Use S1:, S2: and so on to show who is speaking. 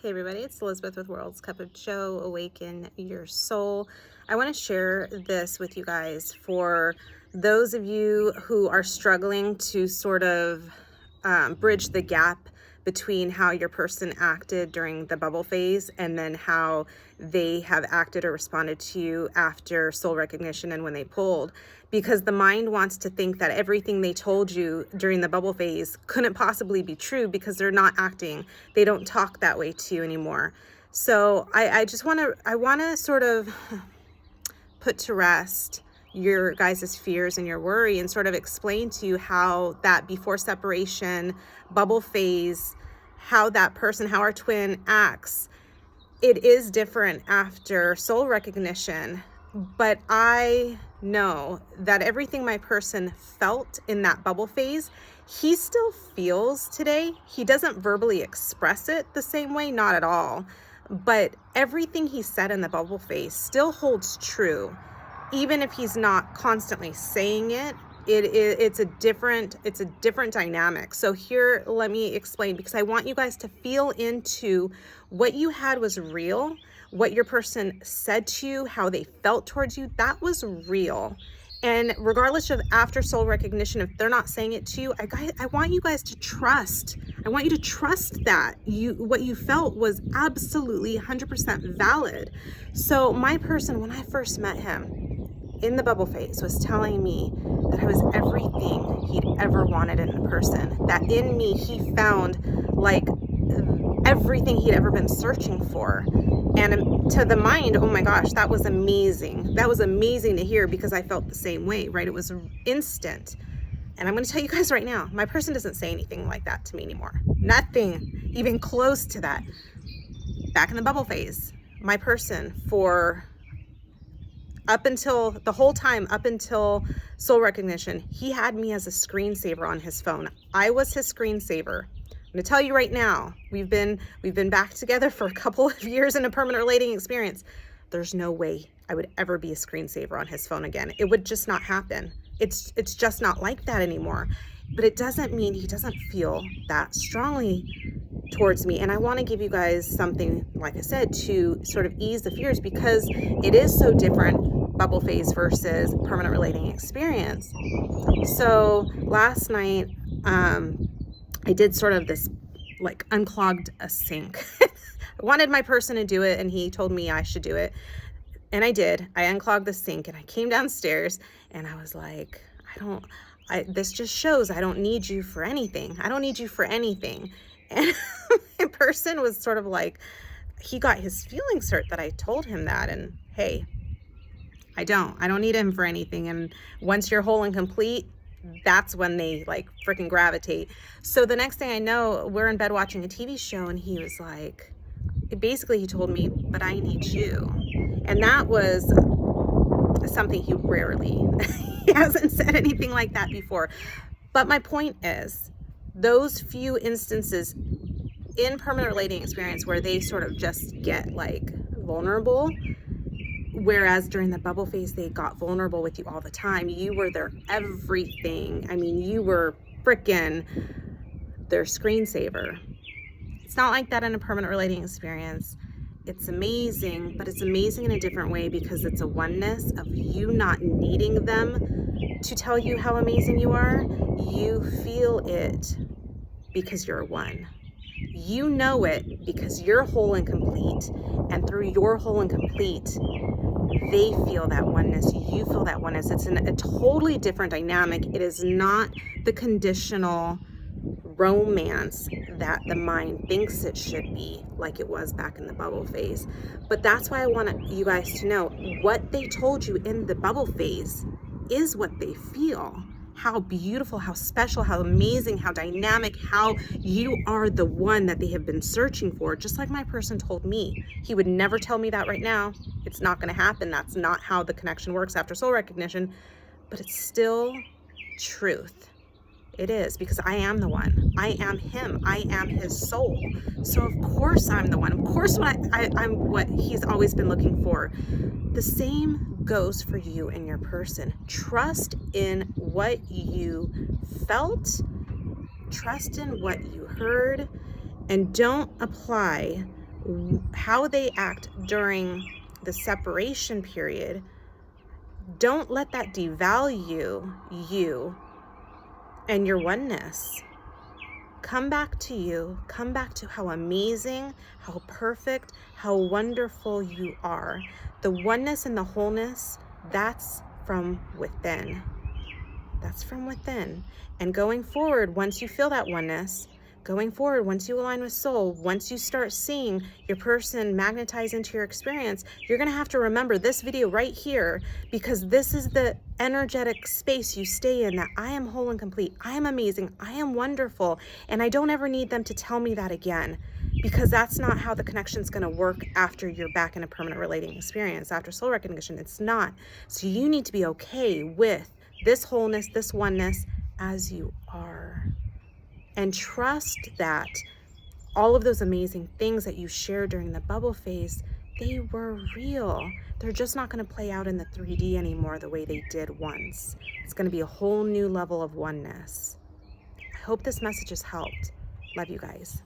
S1: Hey everybody, it's Elizabeth with World's Cup of Joe. Awaken your soul. I want to share this with you guys for those of you who are struggling to sort of bridge the gap between how your person acted during the bubble phase and then how they have acted or responded to you after soul recognition and when they pulled. Because the mind wants to think that everything they told you during the bubble phase couldn't possibly be true because they're not acting. They don't talk that way to you anymore. So I want to sort of put to rest your guys' fears and your worry and sort of explain to you how that before separation bubble phase, how that person, how our twin acts, it is different after soul recognition. But I know that everything my person felt in that bubble phase, he still feels today. He doesn't verbally express it the same way, not at all. But everything he said in the bubble phase still holds true. Even if he's not constantly saying it, it's a different dynamic. So here, let me explain, because I want you guys to feel into what you had was real, what your person said to you, how they felt towards you, that was real. And regardless of after soul recognition, if they're not saying it to you, I want you guys to trust. I want you to trust that what you felt was absolutely 100% valid. So my person, when I first met him in the bubble phase, was telling me that I was everything he'd ever wanted in a person, that in me he found like everything he'd ever been searching for. And to the mind, oh my gosh, that was amazing. That was amazing to hear, because I felt the same way, right? It was instant. And I'm going to tell you guys right now, my person doesn't say anything like that to me anymore. Nothing even close to that. Back in the bubble phase, my person, for up until the whole time, up until soul recognition, he had me as a screensaver on his phone. I was his screensaver. I'm going to tell you right now, we've been back together for a couple of years in a permanent relating experience. There's no way I would ever be a screensaver on his phone again. It would just not happen. It's just not like that anymore. But it doesn't mean he doesn't feel that strongly towards me. And I want to give you guys something, like I said, to sort of ease the fears, because it is so different, bubble phase versus permanent relating experience. So last night, I did sort of this, like, unclogged a sink. I wanted my person to do it, and he told me I should do it. And I did. I unclogged the sink, and I came downstairs, and I was like, this just shows I don't need you for anything. I don't need you for anything. And my person was sort of like, he got his feelings hurt that I told him that. And hey, I don't need him for anything. And once you're whole and complete, that's when they like freaking gravitate. So the next thing I know, we're in bed watching a TV show, and he was like, basically he told me, but I need you. And that was something he rarely, he hasn't said anything like that before. But my point is, those few instances in permanent relating experience where they sort of just get like vulnerable, whereas during the bubble phase, they got vulnerable with you all the time. You were their everything. I mean, you were frickin' their screensaver. It's not like that in a permanent relating experience. It's amazing, but it's amazing in a different way, because it's a oneness of you not needing them to tell you how amazing you are. You feel it because you're one. You know it because you're whole and complete, and through your whole and complete, they feel that oneness. You feel that oneness. It's a totally different dynamic. It is not the conditional romance that the mind thinks it should be, like it was back in the bubble phase. But that's why I want you guys to know what they told you in the bubble phase is what they feel. How beautiful, how special, how amazing, how dynamic, how you are the one that they have been searching for. Just like my person told me. He would never tell me that right now. It's not going to happen. That's not how the connection works after soul recognition. But it's still truth. It is, because I am the one. I am him. I am his soul. So of course I'm the one. Of course I'm what he's always been looking for. The same goes for you and your person. Trust in what you felt. Trust in what you heard. And don't apply how they act during the separation period, don't let that devalue you and your oneness. Come back to you. Come back to how amazing, how perfect, how wonderful you are. The oneness and the wholeness, that's from within. That's from within. And going forward, once you feel that oneness, going forward, once you align with soul, once you start seeing your person magnetize into your experience, you're going to have to remember this video right here, because this is the energetic space you stay in, that I am whole and complete. I am amazing. I am wonderful. And I don't ever need them to tell me that again, because that's not how the connection is going to work after you're back in a permanent relating experience, after soul recognition. It's not. So you need to be okay with this wholeness, this oneness as you are. And trust that all of those amazing things that you shared during the bubble phase, they were real. They're just not going to play out in the 3D anymore the way they did once. It's going to be a whole new level of oneness. I hope this message has helped. Love you guys.